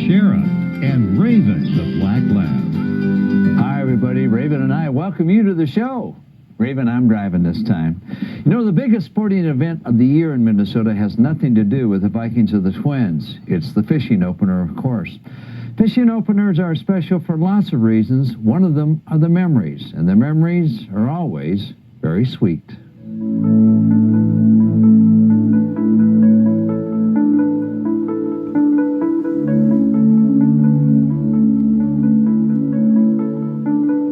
Sheriff, and Raven, the Black Lab. Hi, everybody. Raven and I welcome you to the show. Raven, I'm driving this time. You know, the biggest sporting event of the year in Minnesota has nothing to do with the Vikings of the Twins. It's the fishing opener, of course. Fishing openers are special for lots of reasons. One of them are the memories, and the memories are always very sweet.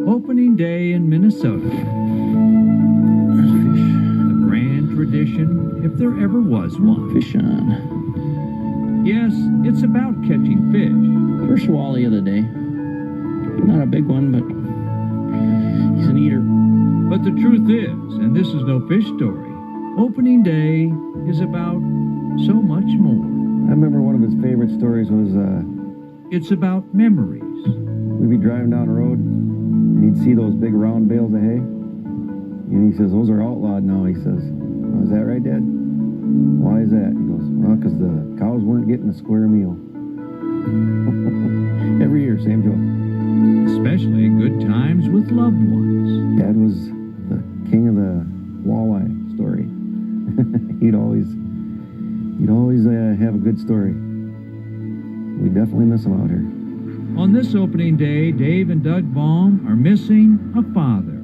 Opening day in Minnesota. A grand tradition, if there ever was one. Fish on. Yes, it's about catching fish. First walleye of the day. Not a big one, but he's an eater. But the truth is, and this is no fish story, opening day is about so much more. I remember one of his favorite stories was, It's about memories. we'd be driving down the road, and he'd see those big round bales of hay. And he says, those are outlawed now, he says. Oh, is that right, Dad? Why is that? He goes, well, because the cows weren't getting a square meal. Every year, same joke. Especially good times with loved ones. Dad was the king of the walleye story. he'd always have a good story. We definitely miss him out here. On this opening day, Dave and Doug Baum are missing a father,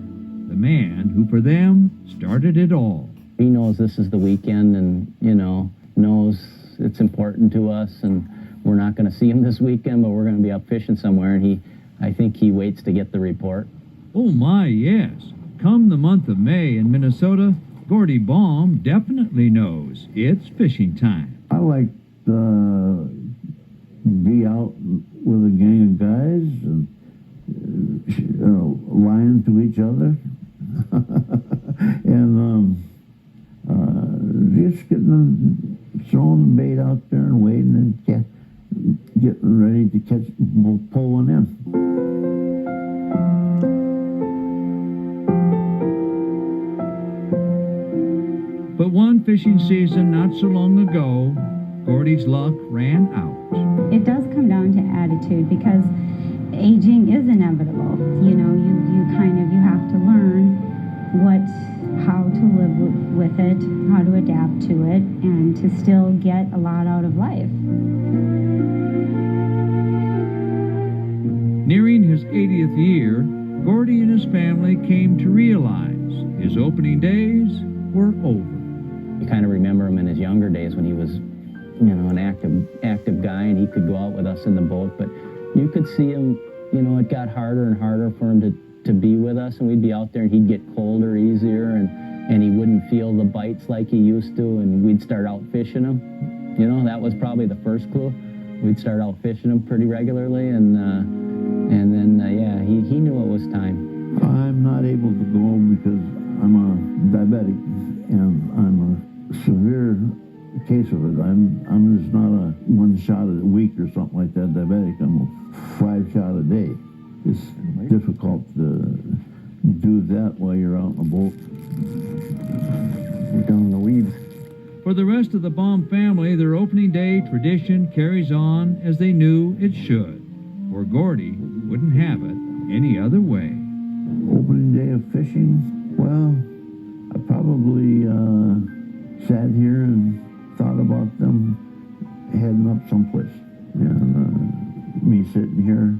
the man who for them started it all. He knows this is the weekend and, you know, knows it's important to us and we're not going to see him this weekend, but we're going to be up fishing somewhere, and I think he waits to get the report. Oh my, yes. Come the month of May in Minnesota, Gordy Baum definitely knows it's fishing time. I like to be out with a gang of guys and lying to each other and just throwing the bait out there and waiting and getting ready to pull one in. But one fishing season not so long ago, Gordy's luck ran out. It does come down to attitude because aging is inevitable. You know, you have to learn how to live with it, how to adapt to it, and to still get a lot out of life. Nearing his 80th year, Gordy and his family came to realize his opening days were over. You kind of remember him in his younger days when he was, you know, an active guy and he could go out with us in the boat, but you could see him, you know, it got harder and harder for him to be with us, and we'd be out there and he'd get colder easier and he wouldn't feel the bites like he used to, and we'd start out fishing him. You know, that was probably the first clue. We'd start out fishing him pretty regularly, and then he knew it was time. I'm not able to go because I'm a diabetic and I'm a severe case of it. I'm just not a one shot a week or something like that diabetic. I'm a 5 shot a day. It's difficult to do that while you're out in a boat. We're down in the weeds. For the rest of the Baum family, their opening day tradition carries on as they knew it should, for Gordy wouldn't have it any other way. Opening day of fishing, well, I probably sat here and thought about them heading up someplace. And me sitting here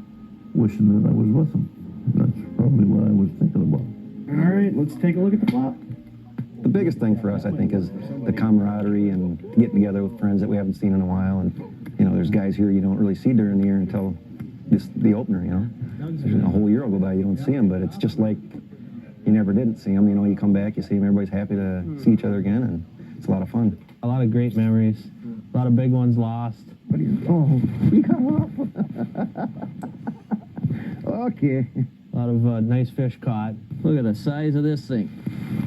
wishing that I was with them. That's probably what I was thinking about. All right, let's take a look at the flop. The biggest thing for us, I think, is the camaraderie and getting together with friends that we haven't seen in a while. And, you know, there's guys here you don't really see during the year until the opener, you know. A whole year will go by, you don't see them, but it's just like you never didn't see them. You know, you come back, you see them, everybody's happy to see each other again, and it's a lot of fun. A lot of great memories. A lot of big ones lost. What do you... Oh, you got up. Okay. A lot of nice fish caught. Look at the size of this thing.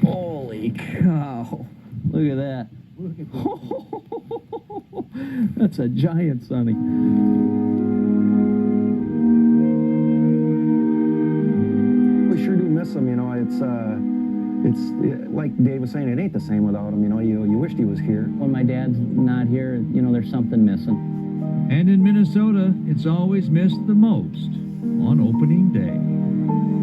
Holy cow. Look at that. That's a giant, Sonny. We sure do miss him, you know. It's like Dave was saying, it ain't the same without him, you know. You wished he was here. When my dad's not here, you know, there's something missing. And in Minnesota, it's always missed the most on opening day.